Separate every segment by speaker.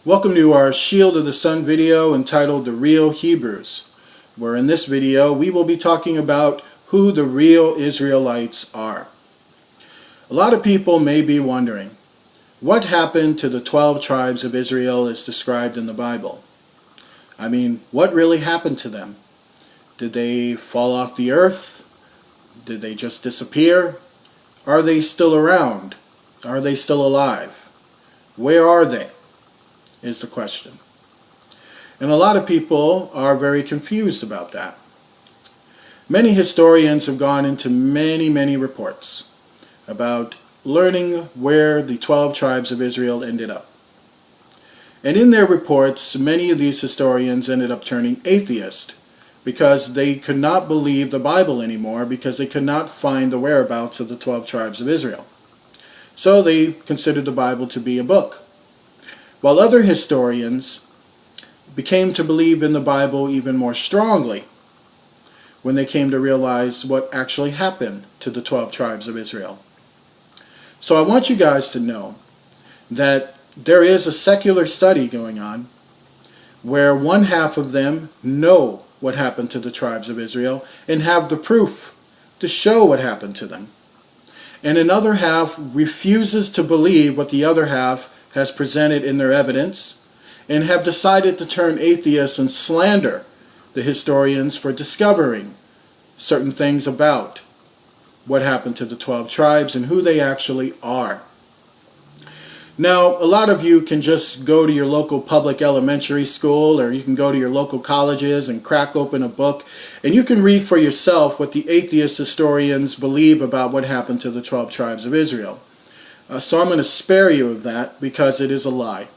Speaker 1: Welcome to our Shield of the Sun video entitled The Real Hebrews, where in this video we will be talking about who the real Israelites are. A lot of people may be wondering, what happened to the 12 tribes of Israel as described in the Bible? I mean, what really happened to them? Did they fall off the earth? Did they just disappear? Are they still around? Are they still alive? Where are they? Is the question. And a lot of people are very confused about that. Many historians have gone into many reports about learning where the 12 tribes of Israel ended up. And in their reports, many of these historians ended up turning atheist because they could not believe the Bible anymore because they could not find the whereabouts of the 12 tribes of Israel. So they considered the Bible to be a book. While other historians became to believe in the Bible even more strongly when they came to realize what actually happened to the 12 tribes of Israel. So I want you guys to know that there is a secular study going on where one half of them know what happened to the tribes of Israel and have the proof to show what happened to them. And another half refuses to believe what the other half has presented in their evidence and have decided to turn atheists and slander the historians for discovering certain things about what happened to the 12 tribes and who they actually are. Now, a lot of you can just go to your local public elementary school, or you can go to your local colleges and crack open a book and you can read for yourself what the atheist historians believe about what happened to the 12 tribes of Israel. So I'm going to spare you of that because it is a lie.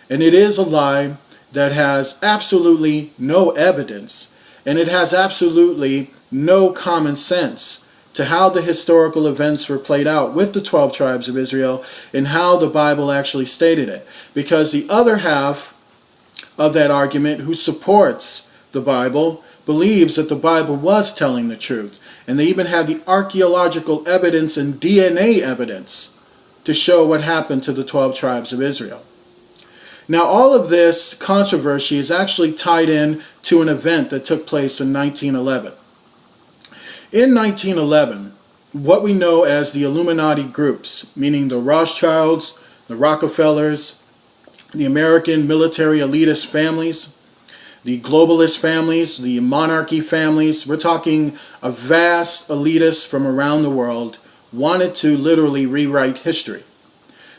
Speaker 1: And it is a lie that has absolutely no evidence, and it has absolutely no common sense to how the historical events were played out with the 12 tribes of Israel and how the Bible actually stated it. Because the other half of that argument, who supports the Bible, believes that the Bible was telling the truth. And they even have the archaeological evidence and DNA evidence to show what happened to the 12 tribes of Israel. Now, all of this controversy is actually tied in to an event that took place in 1911. In 1911, what we know as the Illuminati groups, meaning the Rothschilds, the Rockefellers, the American military elitist families, the globalist families, the monarchy families, we're talking a vast elitists from around the world, wanted to literally rewrite history.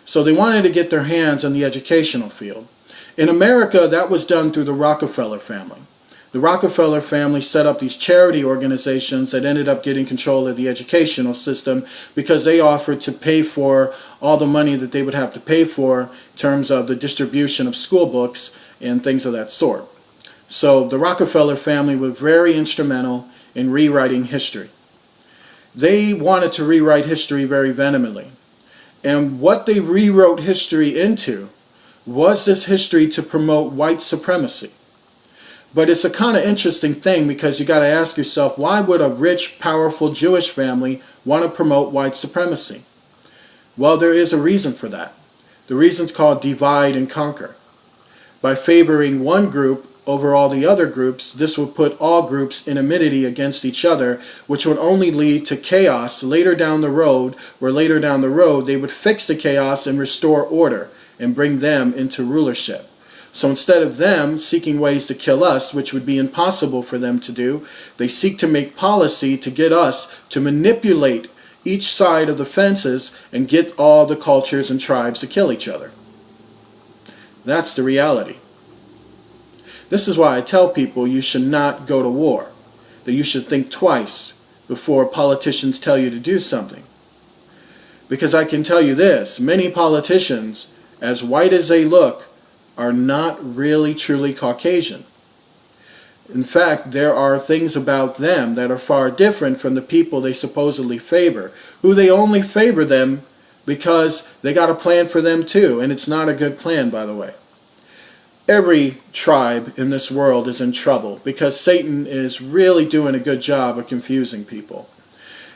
Speaker 1: So they wanted to get their hands on the educational field. In America, that was done through the Rockefeller family. The Rockefeller family set up these charity organizations that ended up getting control of the educational system because they offered to pay for all the money that they would have to pay for in terms of the distribution of school books and things of that sort. So the Rockefeller family was very instrumental in rewriting history. They wanted to rewrite history very vehemently. And what they rewrote history into was this history to promote white supremacy. But it's a kind of interesting thing because you got to ask yourself, why would a rich, powerful Jewish family want to promote white supremacy? Well, there is a reason for that. The reason's called divide and conquer. By favoring one group over all the other groups, this would put all groups in enmity against each other, which would only lead to chaos later down the road, where later down the road they would fix the chaos and restore order and bring them into rulership. So instead of them seeking ways to kill us, which would be impossible for them to do, they seek to make policy to get us to manipulate each side of the fences and get all the cultures and tribes to kill each other. That's the reality. This is why I tell people you should not go to war, that you should think twice before politicians tell you to do something. Because I can tell you this, many politicians, as white as they look, are not really truly Caucasian. In fact, there are things about them that are far different from the people they supposedly favor, who they only favor them because they got a plan for them too, and it's not a good plan, by the way. Every tribe in this world is in trouble because Satan is really doing a good job of confusing people.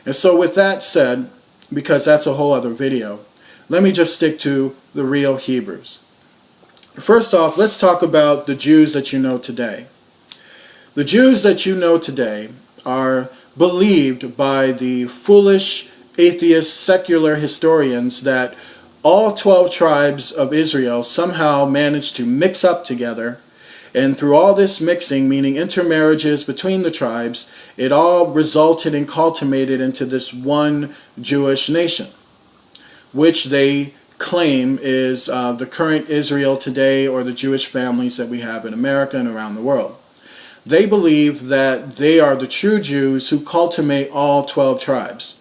Speaker 1: And so with that said, because that's a whole other video, let me just stick to the real Hebrews. First off, let's talk about the Jews that you know today. The Jews that you know today are believed by the foolish, atheist, secular historians that all 12 tribes of Israel somehow managed to mix up together, and through all this mixing, meaning intermarriages between the tribes, it all resulted and culminated into this one Jewish nation, which they claim is the current Israel today, or the Jewish families that we have in America and around the world. They believe that they are the true Jews who cultivate all 12 tribes,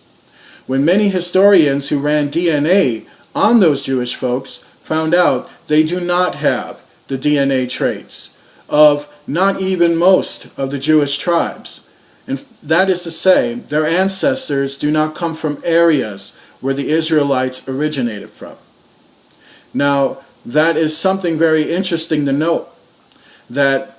Speaker 1: when many historians who ran DNA on those Jewish folks found out they do not have the DNA traits of not even most of the Jewish tribes. And that is to say, their ancestors do not come from areas where the Israelites originated from. Now, that is something very interesting to note, that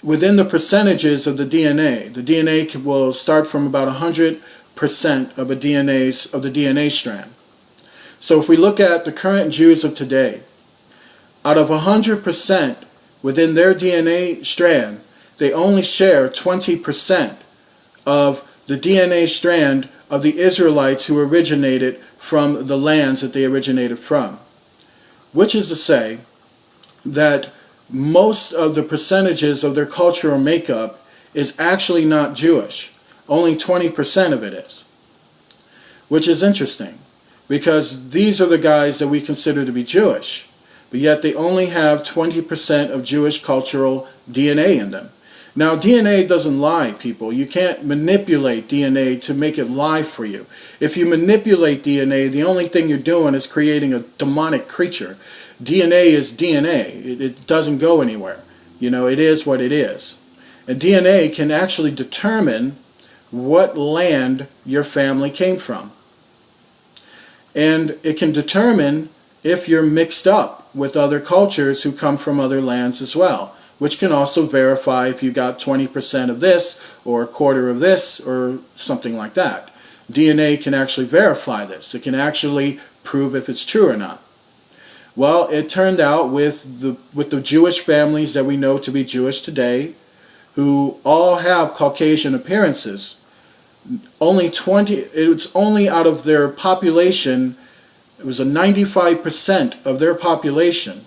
Speaker 1: within the percentages of the DNA will start from about 100% of the DNA strand. So if we look at the current Jews of today, out of 100% within their DNA strand, they only share 20% of the DNA strand of the Israelites who originated from the lands that they originated from. Which is to say that most of the percentages of their cultural makeup is actually not Jewish. Only 20% of it is. Which is interesting, because these are the guys that we consider to be Jewish, but yet they only have 20% of Jewish cultural DNA in them. Now, DNA doesn't lie, people. You can't manipulate DNA to make it lie for you. If you manipulate DNA, the only thing you're doing is creating a demonic creature. DNA is DNA. It doesn't go anywhere. You know, it is what it is. And DNA can actually determine what land your family came from. And it can determine if you're mixed up with other cultures who come from other lands as well, which can also verify if you got 20% of this or a quarter of this or something like that. DNA can actually verify this. It can actually prove if it's true or not. Well, it turned out with the Jewish families that we know to be Jewish today, who all have Caucasian appearances, it's only out of their population, it was a 95% of their population,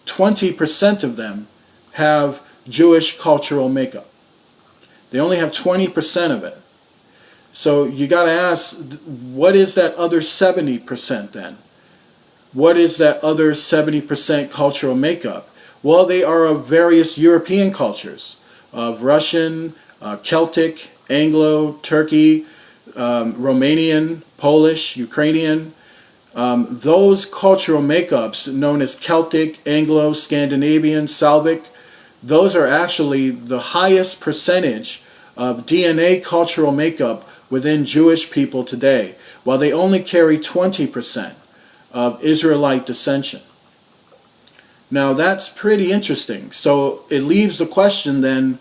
Speaker 1: 20% of them have Jewish cultural makeup. They only have 20% of it. So you got to ask, what is that other 70% then? What is that other 70% cultural makeup? Well, they are of various European cultures, of Russian, Celtic, Anglo, Turkey, Romanian, Polish, Ukrainian. Those cultural makeups known as Celtic, Anglo, Scandinavian, Slavic, those are actually the highest percentage of DNA cultural makeup within Jewish people today, while they only carry 20% of Israelite dissension. Now that's pretty interesting. So it leaves the question then,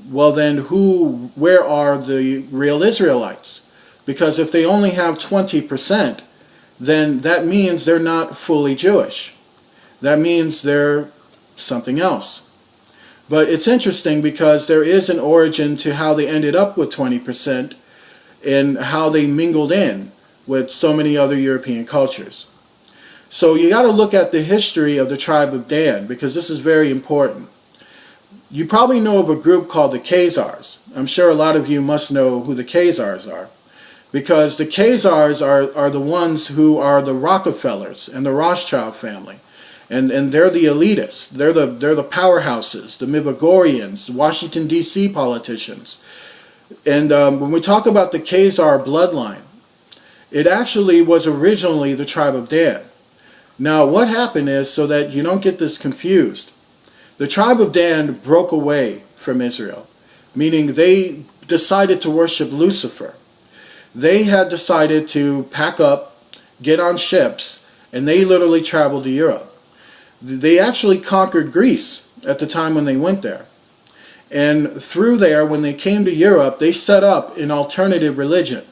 Speaker 1: well then where are the real Israelites? Because if they only have 20%, then that means they're not fully Jewish. That means they're something else. But it's interesting because there is an origin to how they ended up with 20% and how they mingled in with so many other European cultures. So you got to look at the history of the tribe of Dan, because this is very important. You probably know of a group called the Khazars. I'm sure a lot of you must know who the Khazars are, because the Khazars are the ones who are the Rockefellers and the Rothschild family. And they're the elitists. They're the powerhouses, the Mibagorians, Washington, D.C. politicians. And when we talk about the Khazar bloodline, it actually was originally the tribe of Dan. Now, what happened is, so that you don't get this confused, the tribe of Dan broke away from Israel, meaning they decided to worship Lucifer. They had decided to pack up, get on ships, and they literally traveled to Europe. They actually conquered Greece at the time when they went there. And through there, when they came to Europe, they set up an alternative religion.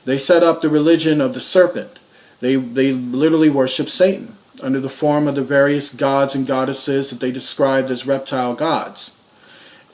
Speaker 1: They set up the religion of the serpent. They literally worship Satan. under the form of the various gods and goddesses that they described as reptile gods.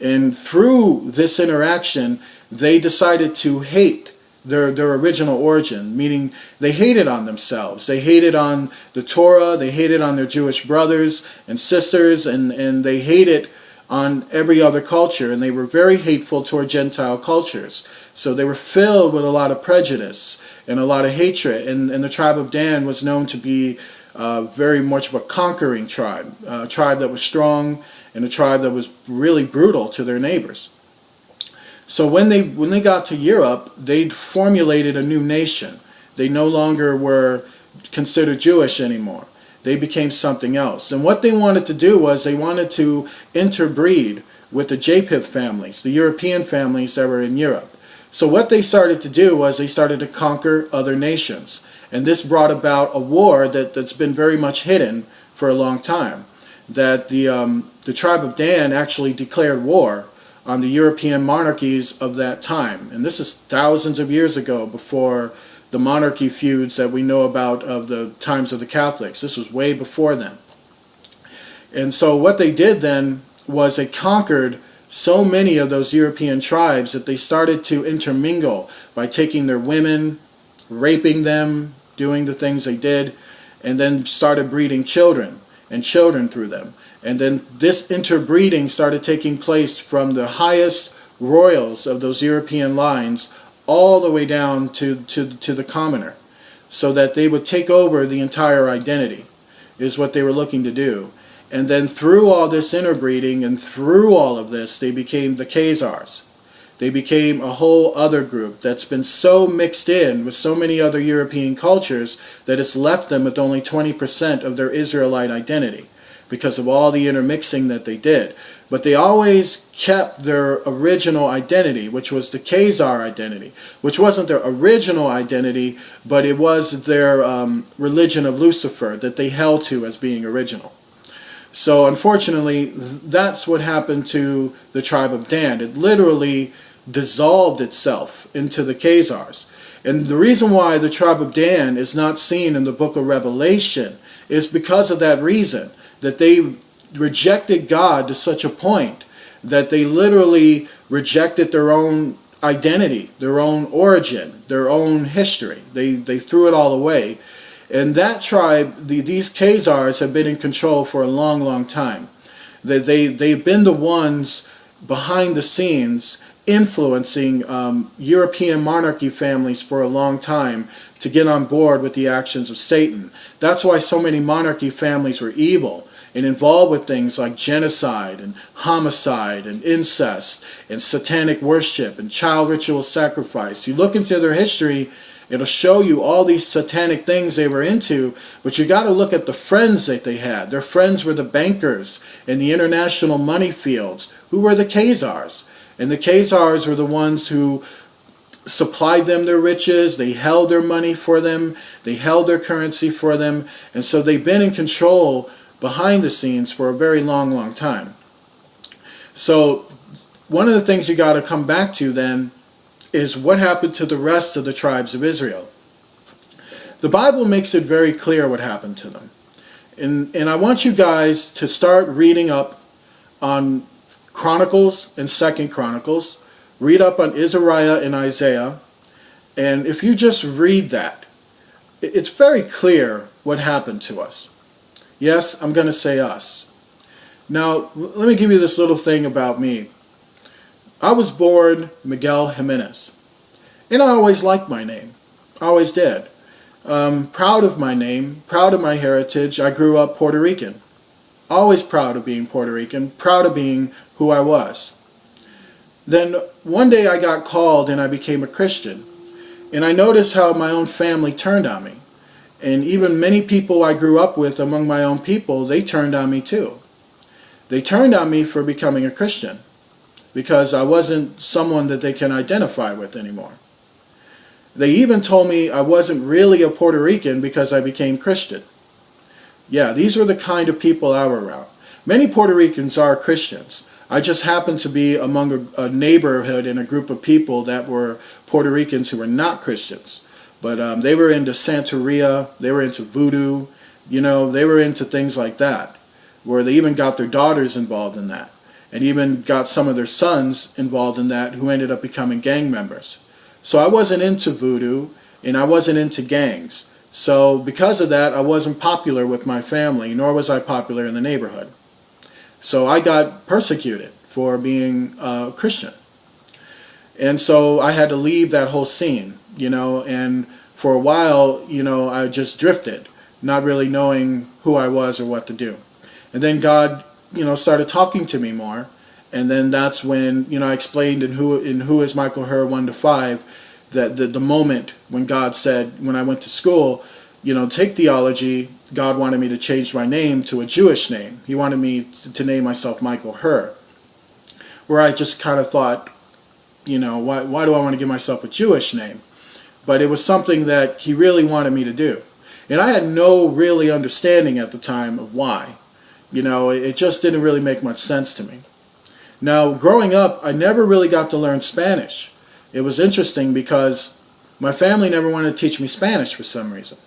Speaker 1: And through this interaction, they decided to hate their original origin, meaning they hated on themselves. They hated on the Torah, they hated on their Jewish brothers and sisters, and they hated on every other culture, and they were very hateful toward Gentile cultures. So they were filled with a lot of prejudice and a lot of hatred, and the tribe of Dan was known to be very much of a conquering tribe, a tribe that was strong and a tribe that was really brutal to their neighbors. So when they got to Europe, they formulated a new nation. They no longer were considered Jewish anymore. They became something else. And what they wanted to do was they wanted to interbreed with the Japheth families, the European families that were in Europe. So what they started to do was they started to conquer other nations. And this brought about a war that's been very much hidden for a long time. That the tribe of Dan actually declared war on the European monarchies of that time. And this is thousands of years ago, before the monarchy feuds that we know about of the times of the Catholics. This was way before them. And so what they did then was they conquered so many of those European tribes that they started to intermingle by taking their women, raping them, doing the things they did, and then started breeding children and children through them. And then this interbreeding started taking place from the highest royals of those European lines all the way down to the commoner, so that they would take over the entire identity, is what they were looking to do. And then through all this interbreeding and through all of this, they became the Khazars. They became a whole other group that's been so mixed in with so many other European cultures that it's left them with only 20% of their Israelite identity, because of all the intermixing that they did. But they always kept their original identity, which was the Khazar identity, which wasn't their original identity, but it was their religion of Lucifer that they held to as being original. So unfortunately, that's what happened to the tribe of Dan. It literally dissolved itself into the Khazars. And the reason why the tribe of Dan is not seen in the book of Revelation is because of that reason, that they rejected God to such a point that they literally rejected their own identity, their own origin, their own history. They threw it all away. And that tribe, these Khazars, have been in control for a long, long time. They've been the ones behind the scenes influencing European monarchy families for a long time to get on board with the actions of Satan. That's why so many monarchy families were evil and involved with things like genocide and homicide and incest and satanic worship and child ritual sacrifice. You look into their history, it'll show you all these satanic things they were into, but you got to look at the friends that they had. Their friends were the bankers in the international money fields, who were the Khazars. And the Khazars were the ones who supplied them their riches, they held their money for them, they held their currency for them, and so they've been in control behind the scenes for a very long, long time. So one of the things you got to come back to then is what happened to the rest of the tribes of Israel. The Bible makes it very clear what happened to them. And I want you guys to start reading up on Chronicles and 2nd Chronicles. Read up on Isaiah and Isaiah. And if you just read that, it's very clear what happened to us. Yes, I'm going to say us. Now, let me give you this little thing about me. I was born Miguel Jimenez. And I always liked my name. I always did. Proud of my name, proud of my heritage. I grew up Puerto Rican. Always proud of being Puerto Rican, proud of being who I was. Then one day I got called and I became a Christian. And I noticed how my own family turned on me. And even many people I grew up with among my own people, they turned on me too. They turned on me for becoming a Christian because I wasn't someone that they can identify with anymore. They even told me I wasn't really a Puerto Rican because I became Christian. Yeah, these were the kind of people I were around. Many Puerto Ricans are Christians. I just happened to be among a neighborhood and a group of people that were Puerto Ricans who were not Christians. But they were into Santeria, they were into voodoo, You know, they were into things like that, where they even got their daughters involved in that, and even got some of their sons involved in that who ended up becoming gang members. So I wasn't into voodoo, and I wasn't into gangs. So because of that, I wasn't popular with my family, nor was I popular in the neighborhood. So I got persecuted for being a Christian. And so I had to leave that whole scene, you know, and for a while, you know, I just drifted, not really knowing who I was or what to do. And then God, you know, started talking to me more. And then that's when, you know, I explained in Who is Michael Herr 1 to 5, that the moment when God said, when I went to school, you know, take theology, God wanted me to change my name to a Jewish name. He wanted me to name myself Michael Herr, where I just kind of thought, you know, why do I want to give myself a Jewish name? But it was something that he really wanted me to do. And I had no really understanding at the time of why. You know, it just didn't really make much sense to me. Now, growing up, I never really got to learn Spanish. It was interesting because my family never wanted to teach me Spanish for some reason.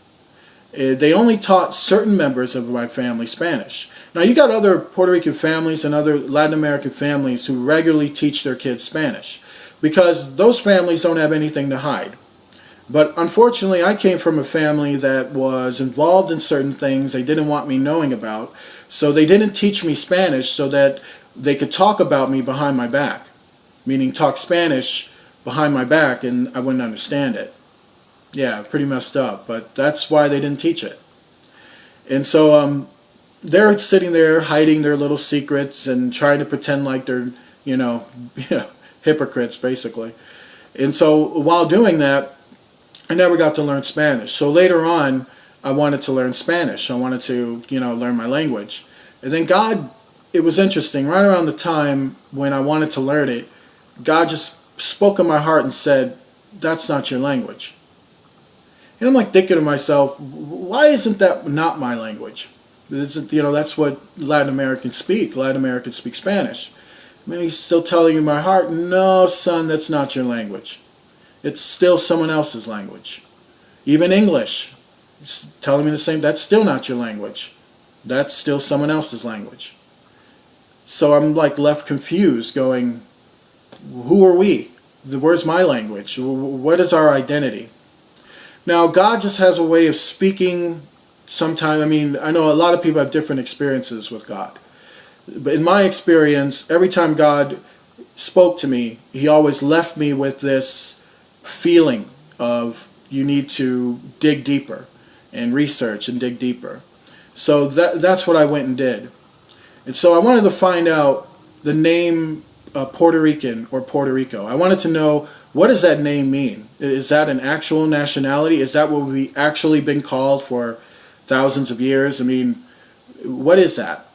Speaker 1: They only taught certain members of my family Spanish. Now, you got other Puerto Rican families and other Latin American families who regularly teach their kids Spanish, because those families don't have anything to hide. But unfortunately, I came from a family that was involved in certain things they didn't want me knowing about, so they didn't teach me Spanish so that they could talk about me behind my back, meaning talk Spanish behind my back and I wouldn't understand it. Yeah, pretty messed up, but that's why they didn't teach it. And so they're sitting there hiding their little secrets and trying to pretend like they're, you know, hypocrites, basically. And so while doing that, I never got to learn Spanish. So later on, I wanted to learn Spanish. I wanted to, you know, learn my language. And then God, it was interesting, right around the time when I wanted to learn it, God just spoke in my heart and said, that's not your language. And I'm like thinking to myself, why isn't that not my language? You know, that's what Latin Americans speak. Latin Americans speak Spanish. I mean, he's still telling you in my heart, no, son, that's not your language. It's still someone else's language. Even English, it's telling me the same, that's still not your language. That's still someone else's language. So I'm like left confused, going, who are we? Where's my language? What is our identity? Now, God just has a way of speaking sometime. I mean, I know a lot of people have different experiences with God. But in my experience, every time God spoke to me, he always left me with this feeling of you need to dig deeper and research and dig deeper. So that's what I went and did. And so I wanted to find out the name Puerto Rican or Puerto Rico. I wanted to know, what does that name mean? Is that an actual nationality? Is that what we've actually been called for thousands of years? I mean, what is that?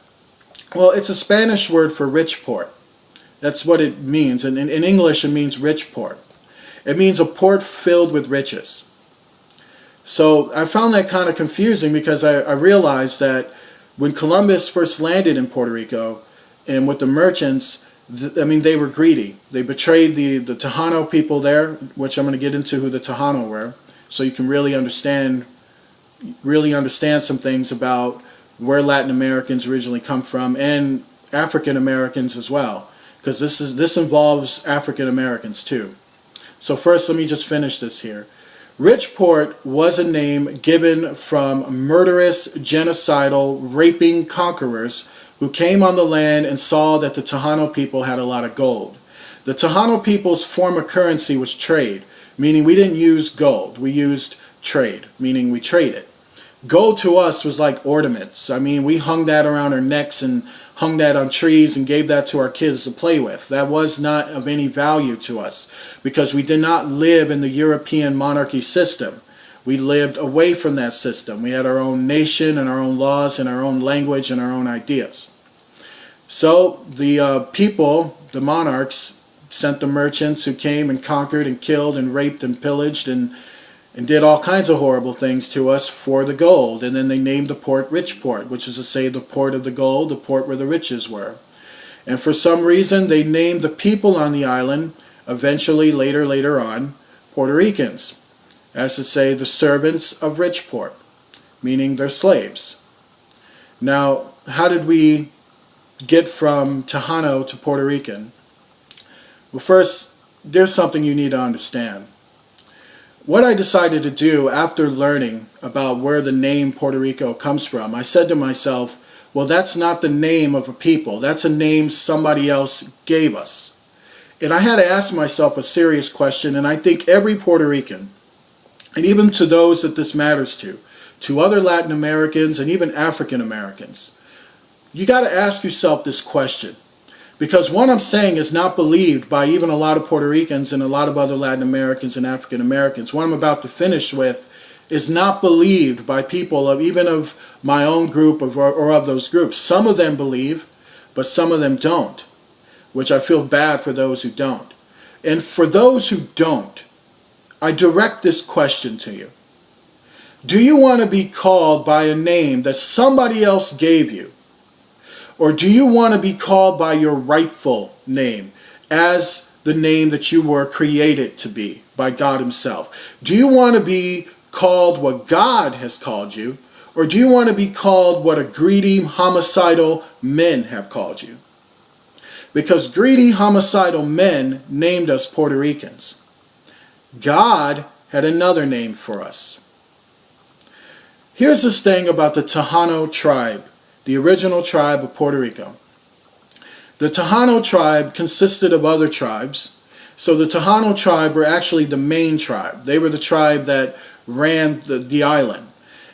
Speaker 1: Well, it's a Spanish word for rich port. That's what it means. And in English, it means rich port. It means a port filled with riches. So I found that kind of confusing because I realized that when Columbus first landed in Puerto Rico and with the merchants, I mean, they were greedy. They betrayed the Tejano people there, which I'm going to get into who the Tejano were, so you can really understand some things about where Latin Americans originally come from, and African Americans as well, because this involves African Americans too. So first, let me just finish this here. Richport was a name given from murderous, genocidal, raping conquerors who came on the land and saw that the Tejano people had a lot of gold. The Tejano people's form of currency was trade, meaning we didn't use gold. We used trade, meaning we traded. Gold to us was like ornaments. I mean, we hung that around our necks and hung that on trees and gave that to our kids to play with. That was not of any value to us because we did not live in the European monarchy system. We lived away from that system. We had our own nation and our own laws and our own language and our own ideas. So the people, the monarchs, sent the merchants who came and conquered and killed and raped and pillaged and did all kinds of horrible things to us for the gold. And then they named the port Richport, which is to say the port of the gold, the port where the riches were. And for some reason, they named the people on the island, eventually later on, Puerto Ricans, as to say the servants of Richport, meaning they're slaves. Now, how did we get from Tejano to Puerto Rican? Well, first, there's something you need to understand. What I decided to do after learning about where the name Puerto Rico comes from, I said to myself, well, that's not the name of a people. That's a name somebody else gave us. And I had to ask myself a serious question, and I think every Puerto Rican, and even to those that this matters to other Latin Americans and even African Americans, you got to ask yourself this question. Because what I'm saying is not believed by even a lot of Puerto Ricans and a lot of other Latin Americans and African Americans. What I'm about to finish with is not believed by people of even of my own group or of those groups. Some of them believe, but some of them don't, which I feel bad for those who don't. And for those who don't, I direct this question to you. Do you want to be called by a name that somebody else gave you? Or do you want to be called by your rightful name as the name that you were created to be by God Himself? Do you want to be called what God has called you? Or do you want to be called what a greedy, homicidal men have called you? Because greedy, homicidal men named us Puerto Ricans. God had another name for us. Here's this thing about the Tejano tribe, the original tribe of Puerto Rico. The Tejano tribe consisted of other tribes. So the Tejano tribe were actually the main tribe. They were the tribe that ran the island.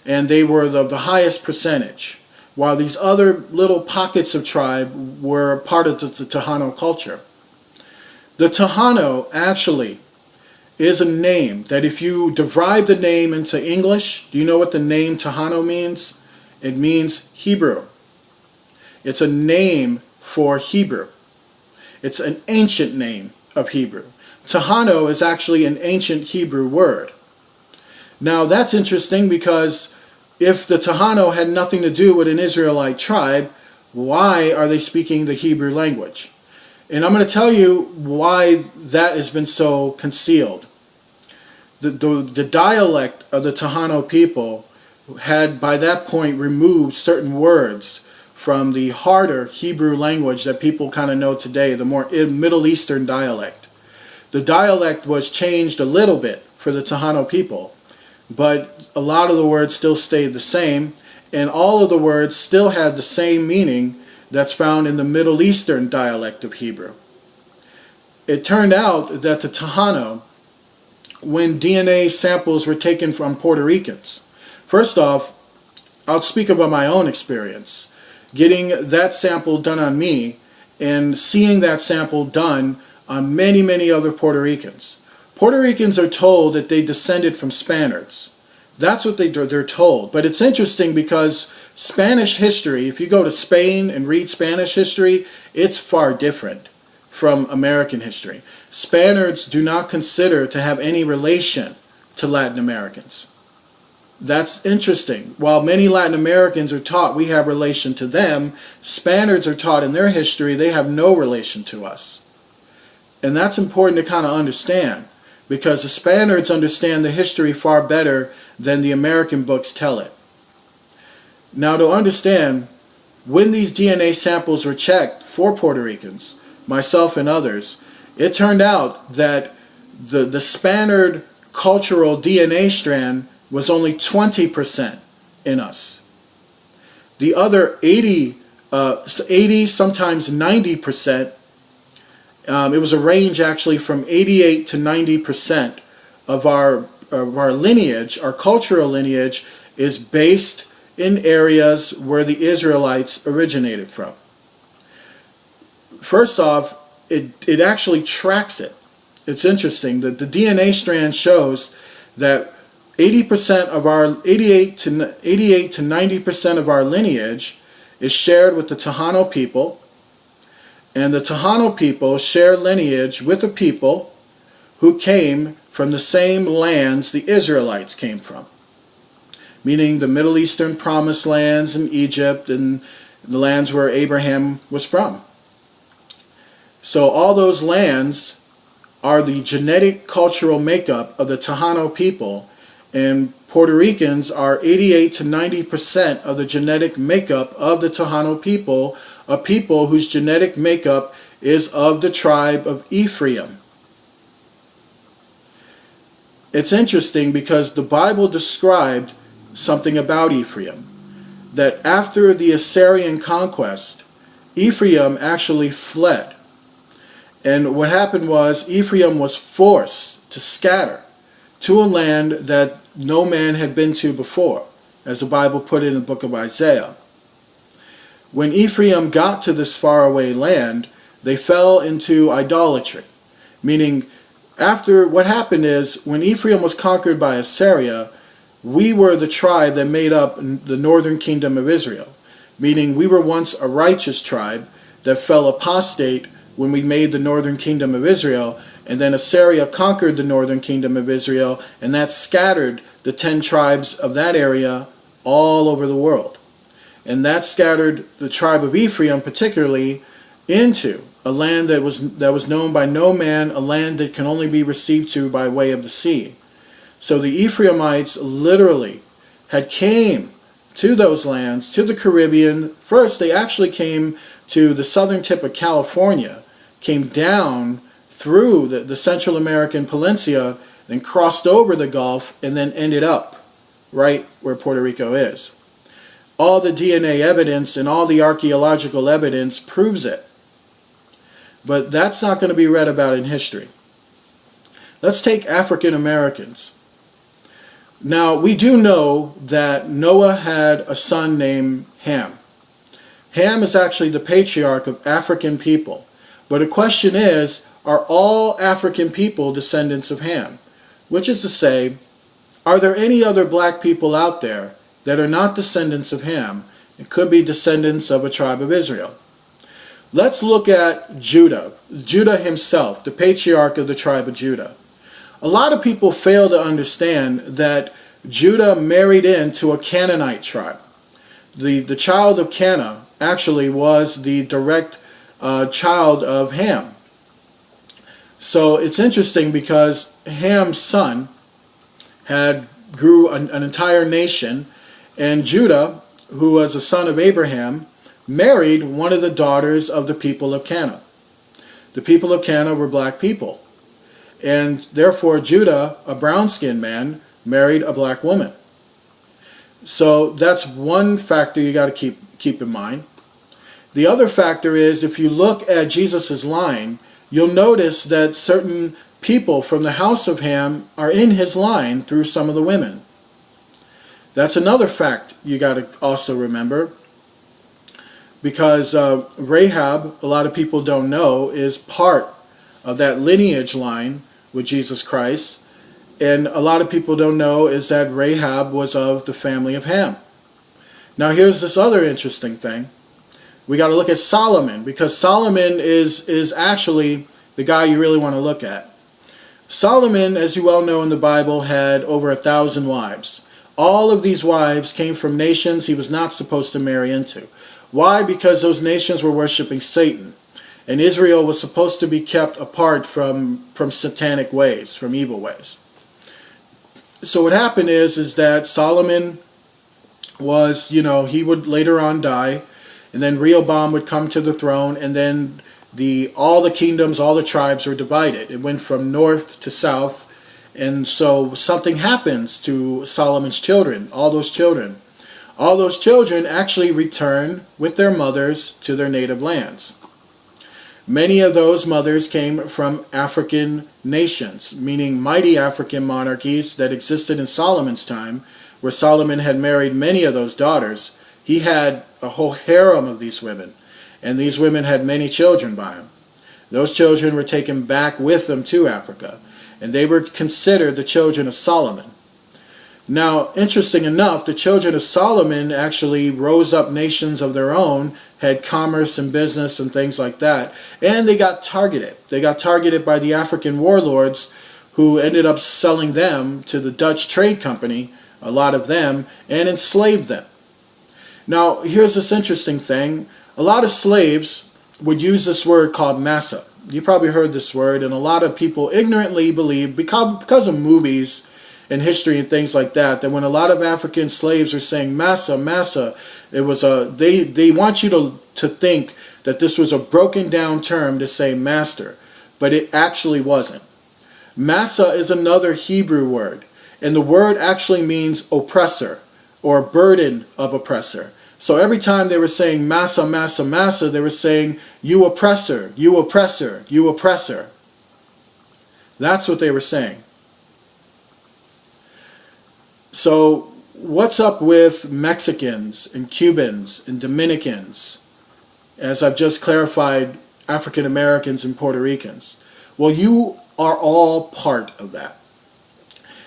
Speaker 1: And they were the highest percentage. While these other little pockets of tribe were part of the Tejano culture. The Tejano actually is a name that if you derive the name into English, do you know what the name Tejano means? It means Hebrew. It's a name for Hebrew. It's an ancient name of Hebrew. Tejano is actually an ancient Hebrew word. Now that's interesting because if the Tejano had nothing to do with an Israelite tribe, why are they speaking the Hebrew language? And I'm going to tell you why that has been so concealed. The dialect of the Tejano people had by that point removed certain words from the harder Hebrew language that people kind of know today, the more Middle Eastern dialect. The dialect was changed a little bit for the Tejano people, but a lot of the words still stayed the same, and all of the words still had the same meaning that's found in the Middle Eastern dialect of Hebrew. It turned out that the Tejano, when DNA samples were taken from Puerto Ricans, first off, I'll speak about my own experience. Getting that sample done on me and seeing that sample done on many, many other Puerto Ricans. Puerto Ricans are told that they descended from Spaniards. That's what they're told. But it's interesting because Spanish history, if you go to Spain and read Spanish history, it's far different from American history. Spaniards do not consider to have any relation to Latin Americans. That's interesting. While many Latin Americans are taught we have relation to them, Spaniards are taught in their history they have no relation to us. And that's important to kind of understand, because the Spaniards understand the history far better than the American books tell it. Now to understand, when these DNA samples were checked for Puerto Ricans, myself and others, it turned out that the Spaniard cultural DNA strand was only 20% in us. The other 80, sometimes 90%, it was a range actually from 88 to 90% of our lineage, our cultural lineage, is based in areas where the Israelites originated from. First off, it actually tracks it. It's interesting that the DNA strand shows that 88 to 90% of our lineage is shared with the Tejano people, and the Tejano people share lineage with the people who came from the same lands the Israelites came from, meaning the Middle Eastern promised lands in Egypt and the lands where Abraham was from. So all those lands are the genetic cultural makeup of the Tejano people, And Puerto Ricans are 88 to 90% of the genetic makeup of the Tejano people, a people whose genetic makeup is of the tribe of Ephraim. It's interesting because the Bible described something about Ephraim, that after the Assyrian conquest, Ephraim actually fled. And what happened was Ephraim was forced to scatter to a land that no man had been to before, as the Bible put it in the book of Isaiah. When Ephraim got to this faraway land, they fell into idolatry, meaning after what happened is when Ephraim was conquered by Assyria, we were the tribe that made up the northern kingdom of Israel, meaning we were once a righteous tribe that fell apostate when we made the northern kingdom of Israel, and then Assyria conquered the northern kingdom of Israel, and that scattered the 10 tribes of that area all over the world. And that scattered the tribe of Ephraim particularly into a land that was known by no man, a land that can only be received to by way of the sea. So the Ephraimites literally had came to those lands, to the Caribbean. First, they actually came to the southern tip of California, came down through the Central American Peninsula, then crossed over the Gulf, and then ended up right where Puerto Rico is. All the DNA evidence and all the archaeological evidence proves it. But that's not going to be read about in history. Let's take African Americans. Now, we do know that Noah had a son named Ham. Ham is actually the patriarch of African people. But the question is, are all African people descendants of Ham? Which is to say, are there any other black people out there that are not descendants of Ham and could be descendants of a tribe of Israel? Let's look at Judah. Judah himself, the patriarch of the tribe of Judah. A lot of people fail to understand that Judah married into a Canaanite tribe. The child of Cana actually was the direct child of Ham. So it's interesting because Ham's son grew an entire nation, and Judah, who was a son of Abraham, married one of the daughters of the people of Cana. The people of Cana were black people, and therefore Judah, a brown-skinned man, married a black woman. So that's one factor you got to keep in mind. The other factor is, if you look at Jesus' line, you'll notice that certain people from the house of Ham are in his line through some of the women. That's another fact you got to also remember, because Rahab, a lot of people don't know, is part of that lineage line with Jesus Christ. And a lot of people don't know is that Rahab was of the family of Ham. Now here's this other interesting thing. We got to look at Solomon, because Solomon is actually the guy you really want to look at. Solomon, as you well know in the Bible, had over 1,000 wives. All of these wives came from nations he was not supposed to marry into. Why? Because those nations were worshiping Satan. And Israel was supposed to be kept apart from satanic ways, from evil ways. So what happened is that Solomon was, he would later on die, and then Rehoboam would come to the throne, and then all the kingdoms, all the tribes were divided. It went from north to south, and so something happens to Solomon's children, all those children. All those children actually return with their mothers to their native lands. Many of those mothers came from African nations, meaning mighty African monarchies that existed in Solomon's time, where Solomon had married many of those daughters. He had a whole harem of these women, and these women had many children by him. Those children were taken back with them to Africa, and they were considered the children of Solomon. Now, interesting enough, the children of Solomon actually rose up nations of their own, had commerce and business and things like that, and they got targeted. They got targeted by the African warlords, who ended up selling them to the Dutch Trade Company, a lot of them, and enslaved them. Now, here's this interesting thing. A lot of slaves would use this word called massa. You probably heard this word, and a lot of people ignorantly believe, because of movies in history and things like that, that when a lot of African slaves were saying massa, massa, it was they want you to think that this was a broken down term to say master, but it actually wasn't. Massa is another Hebrew word, and the word actually means oppressor or burden of oppressor. So every time they were saying massa, massa, massa, they were saying you oppressor, you oppressor, you oppressor. That's what they were saying. So what's up with Mexicans and Cubans and Dominicans? As I've just clarified, African Americans and Puerto Ricans. Well, you are all part of that.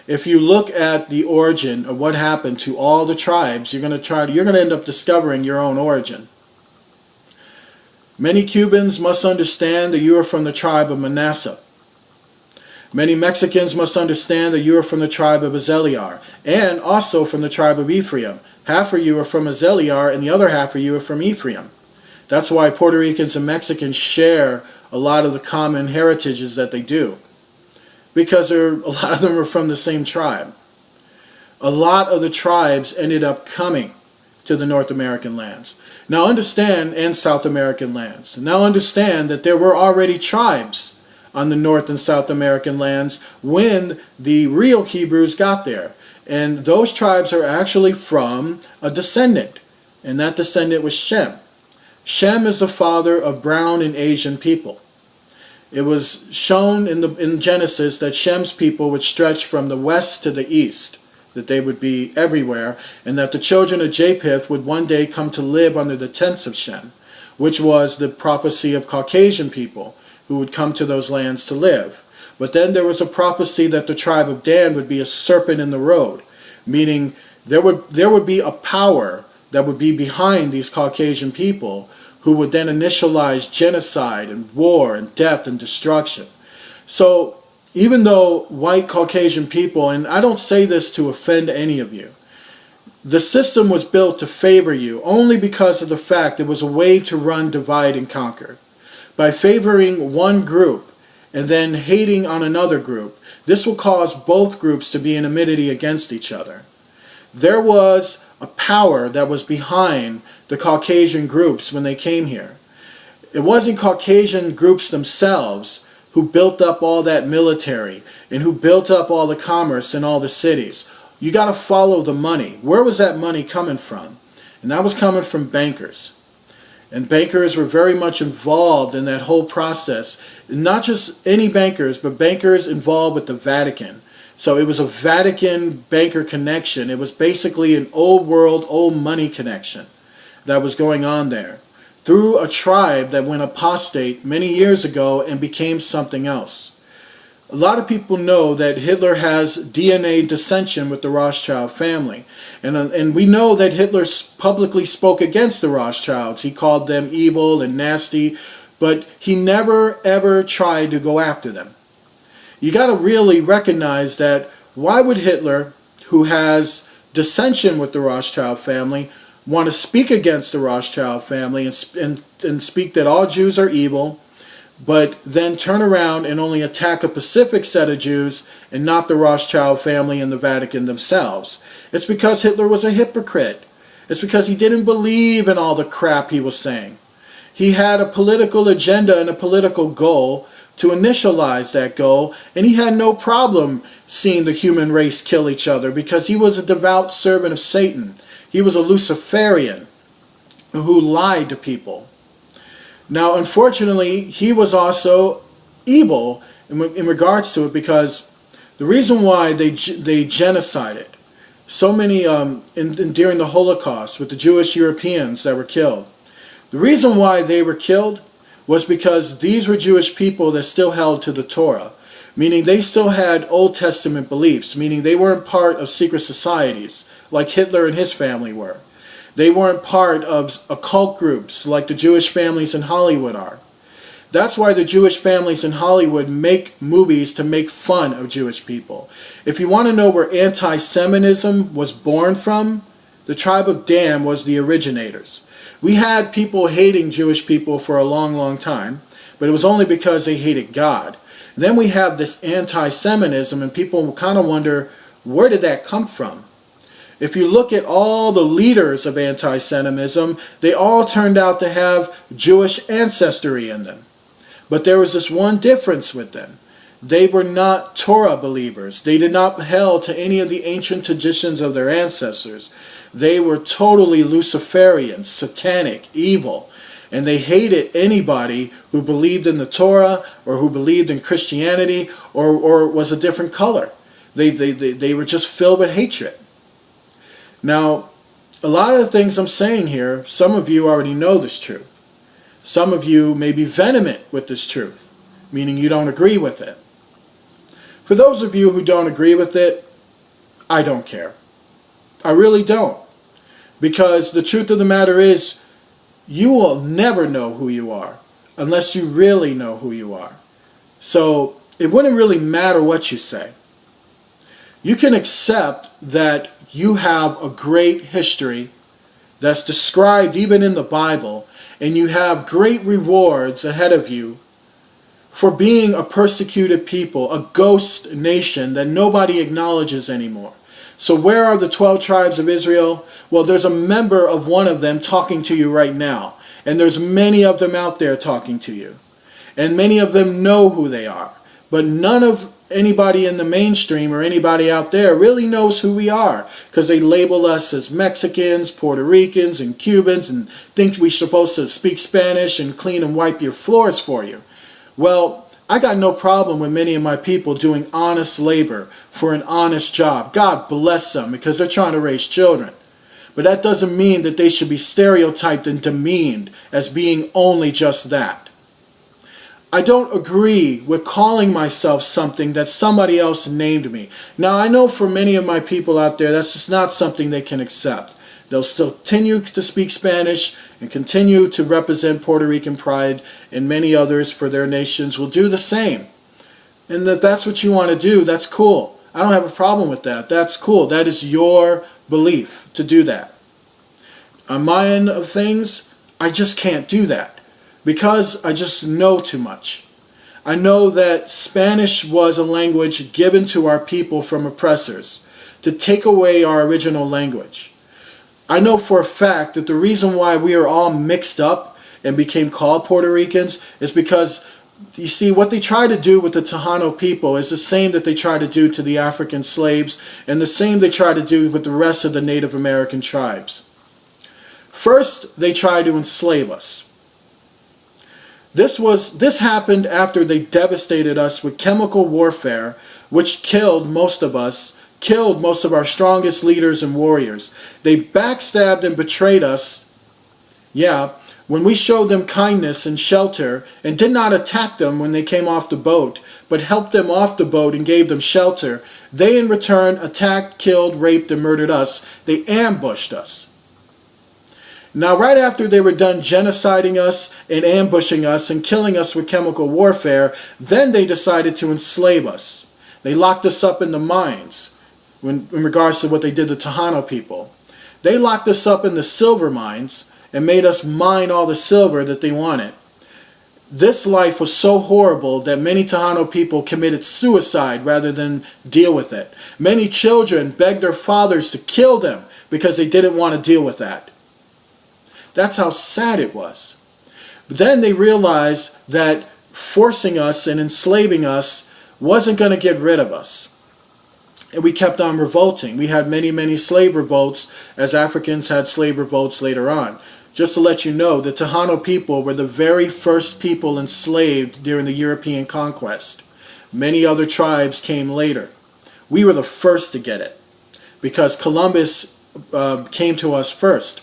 Speaker 1: If you look at the origin of what happened to all the tribes, you're going to end up discovering your own origin. Many Cubans must understand that you are from the tribe of Manasseh. Many Mexicans must understand that you are from the tribe of Azeliar, and also from the tribe of Ephraim. Half of you are from Azeliar, and the other half of you are from Ephraim. That's why Puerto Ricans and Mexicans share a lot of the common heritages that they do, because a lot of them are from the same tribe. A lot of the tribes ended up coming to the North American lands. Now understand, and South American lands. Now understand that there were already tribes on the North and South American lands when the real Hebrews got there. And those tribes are actually from a descendant, and that descendant was Shem. Shem is the father of brown and Asian people. It was shown in Genesis that Shem's people would stretch from the west to the east, that they would be everywhere, and that the children of Japheth would one day come to live under the tents of Shem, which was the prophecy of Caucasian people who would come to those lands to live. But then there was a prophecy that the tribe of Dan would be a serpent in the road, meaning there would be a power that would be behind these Caucasian people who would then initialize genocide and war and death and destruction. So even though white Caucasian people, and I don't say this to offend any of you, the system was built to favor you only because of the fact it was a way to run divide and conquer. By favoring one group and then hating on another group, this will cause both groups to be in enmity against each other. There was a power that was behind the Caucasian groups when they came here. It wasn't Caucasian groups themselves who built up all that military and who built up all the commerce in all the cities. You got to follow the money. Where was that money coming from? And that was coming from bankers. And bankers were very much involved in that whole process. Not just any bankers, but bankers involved with the Vatican. So it was a Vatican banker connection. It was basically an old world, old money connection that was going on there, through a tribe that went apostate many years ago and became something else. A lot of people know that Hitler has DNA dissension with the Rothschild family. And we know that Hitler publicly spoke against the Rothschilds. He called them evil and nasty, but he never ever tried to go after them. You got to really recognize that why would Hitler, who has dissension with the Rothschild family, want to speak against the Rothschild family and speak that all Jews are evil, but then turn around and only attack a specific set of Jews and not the Rothschild family and the Vatican themselves? It's because Hitler was a hypocrite. It's because he didn't believe in all the crap he was saying. He had a political agenda and a political goal to initialize that goal, and he had no problem seeing the human race kill each other because he was a devout servant of Satan. He was a Luciferian who lied to people. Now, unfortunately, he was also evil in regards to it, because the reason why they genocided so many during the Holocaust with the Jewish Europeans that were killed, the reason why they were killed was because these were Jewish people that still held to the Torah, meaning they still had Old Testament beliefs, meaning they weren't part of secret societies like Hitler and his family were. They weren't part of occult groups like the Jewish families in Hollywood are. That's why the Jewish families in Hollywood make movies to make fun of Jewish people. If you want to know where anti-Semitism was born from, the tribe of Dan was the originators. We had people hating Jewish people for a long, long time, but it was only because they hated God. Then we have this anti-Semitism, and people kind of wonder, Where did that come from? If you look at all the leaders of anti-Semitism, they all turned out to have Jewish ancestry in them. But there was this one difference with them. They were not Torah believers. They did not held to any of the ancient traditions of their ancestors. They were totally Luciferian, satanic, evil. And they hated anybody who believed in the Torah or who believed in Christianity or was a different color. They were just filled with hatred. Now, a lot of the things I'm saying here, some of you already know this truth. Some of you may be vehement with this truth, meaning you don't agree with it. For those of you who don't agree with it, I don't care. I really don't. Because the truth of the matter is, you will never know who you are unless you really know who you are. So it wouldn't really matter what you say. You can accept that you have a great history that's described even in the Bible, and you have great rewards ahead of you for being a persecuted people, a ghost nation that nobody acknowledges anymore. So where are the 12 tribes of Israel? Well, there's a member of one of them talking to you right now. And there's many of them out there talking to you. And many of them know who they are. But none of anybody in the mainstream or anybody out there really knows who we are, because they label us as Mexicans, Puerto Ricans, and Cubans, and think we're supposed to speak Spanish and clean and wipe your floors for you. Well, I got no problem with many of my people doing honest labor for an honest job. God bless them, because they're trying to raise children. But that doesn't mean that they should be stereotyped and demeaned as being only just that. I don't agree with calling myself something that somebody else named me. Now, I know for many of my people out there, that's just not something they can accept. They'll still continue to speak Spanish and continue to represent Puerto Rican pride, and many others for their nations will do the same. And that's what you want to do, that's cool. I don't have a problem with that. That's cool. That is your belief to do that. On my end of things, I just can't do that, because I just know too much. I know that Spanish was a language given to our people from oppressors to take away our original language. I know for a fact that the reason why we are all mixed up and became called Puerto Ricans is because, you see, what they try to do with the Tejano people is the same that they try to do to the African slaves, and the same they try to do with the rest of the Native American tribes. First, they try to enslave us. This happened after they devastated us with chemical warfare, which killed most of us, killed most of our strongest leaders and warriors. They backstabbed and betrayed us. Yeah, when we showed them kindness and shelter and did not attack them when they came off the boat, but helped them off the boat and gave them shelter, they in return attacked, killed, raped, and murdered us. They ambushed us. Now, right after they were done genociding us and ambushing us and killing us with chemical warfare, then they decided to enslave us. They locked us up in the mines in regards to what they did to Tejano people. They locked us up in the silver mines and made us mine all the silver that they wanted. This life was so horrible that many Tejano people committed suicide rather than deal with it. Many children begged their fathers to kill them because they didn't want to deal with that. That's how sad it was. But then they realized that forcing us and enslaving us wasn't going to get rid of us. And we kept on revolting. We had many, many slave revolts, as Africans had slave revolts later on. Just to let you know, the Tejano people were the very first people enslaved during the European conquest. Many other tribes came later. We were the first to get it, because Columbus came to us first.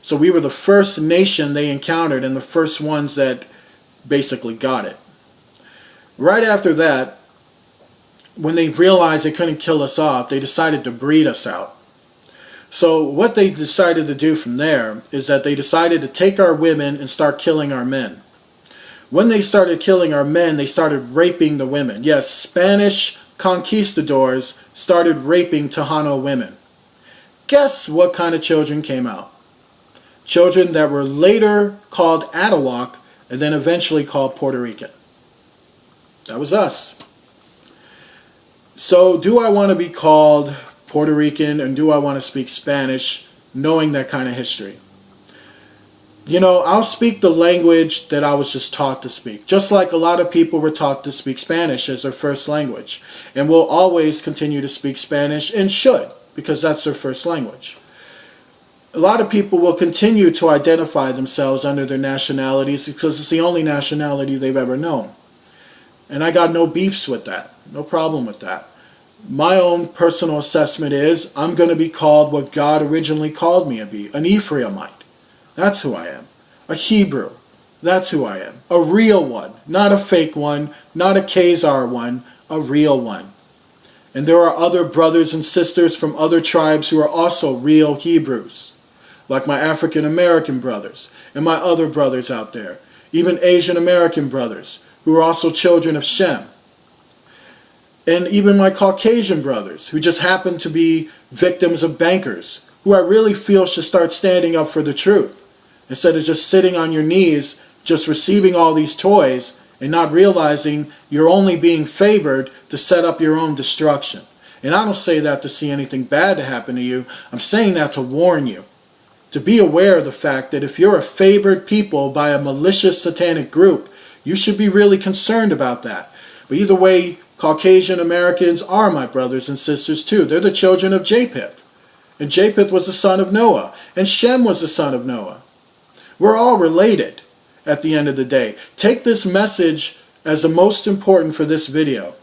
Speaker 1: So we were the first nation they encountered and the first ones that basically got it. Right after that, when they realized they couldn't kill us off, they decided to breed us out. So what they decided to do from there is that they decided to take our women and start killing our men. When they started killing our men, they started raping the women. Yes, Spanish conquistadors started raping Tejano women. Guess what kind of children came out? Children that were later called Atawak and then eventually called Puerto Rican. That was us. So do I want to be called Puerto Rican and do I want to speak Spanish knowing that kind of history? You know, I'll speak the language that I was just taught to speak. Just like a lot of people were taught to speak Spanish as their first language. And will always continue to speak Spanish and should, because that's their first language. A lot of people will continue to identify themselves under their nationalities because it's the only nationality they've ever known. And I got no beefs with that. No problem with that. My own personal assessment is I'm going to be called what God originally called me to be, an Ephraimite. That's who I am. A Hebrew. That's who I am. A real one. Not a fake one. Not a Khazar one. A real one. And there are other brothers and sisters from other tribes who are also real Hebrews. Like my African American brothers and my other brothers out there. Even Asian American brothers who are also children of Shem. And even my Caucasian brothers who just happen to be victims of bankers, who I really feel should start standing up for the truth. Instead of just sitting on your knees, just receiving all these toys and not realizing you're only being favored to set up your own destruction. And I don't say that to see anything bad to happen to you. I'm saying that to warn you. To be aware of the fact that if you're a favored people by a malicious satanic group, you should be really concerned about that. But either way, Caucasian Americans are my brothers and sisters too. They're the children of Japheth. And Japheth was the son of Noah. And Shem was the son of Noah. We're all related at the end of the day. Take this message as the most important for this video.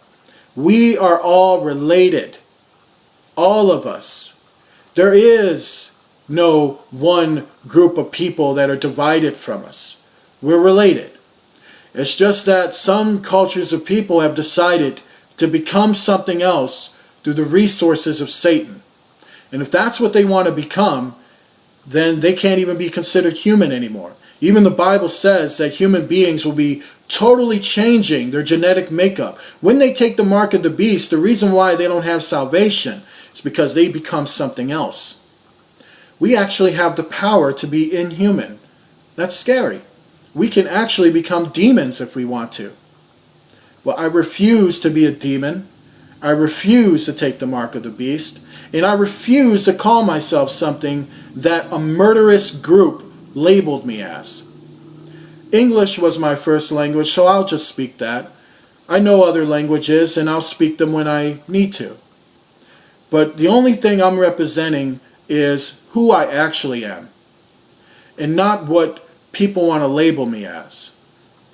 Speaker 1: We are all related. All of us. There is no one group of people that are divided from us. We're related. It's just that some cultures of people have decided to become something else through the resources of Satan. And if that's what they want to become, then they can't even be considered human anymore. Even the Bible says that human beings will be totally changing their genetic makeup. When they take the mark of the beast, the reason why they don't have salvation is because they become something else. We actually have the power to be inhuman. That's scary. We can actually become demons if we want to. Well, I refuse to be a demon. I refuse to take the mark of the beast. And I refuse to call myself something that a murderous group labeled me as. English was my first language, so I'll just speak that. I know other languages, and I'll speak them when I need to. But the only thing I'm representing is who I actually am, and not what people want to label me as.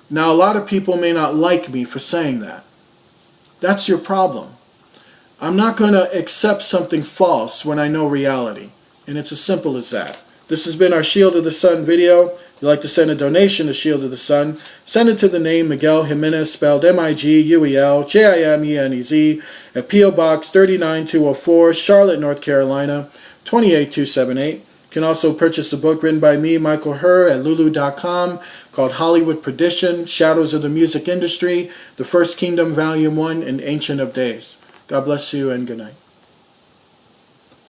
Speaker 1: Now, a lot of people may not like me for saying that. That's your problem. I'm not going to accept something false when I know reality. And it's as simple as that. This has been our Shield of the Sun video. If you'd like to send a donation to Shield of the Sun, send it to the name Miguel Jimenez, spelled M-I-G-U-E-L-J-I-M-E-N-E-Z, at P.O. Box 39204, Charlotte, North Carolina, 28278. You can also purchase the book written by me, Michael Herr, at lulu.com, called Hollywood Perdition, Shadows of the Music Industry, The First Kingdom, Volume 1, and Ancient of Days. God bless you and good night.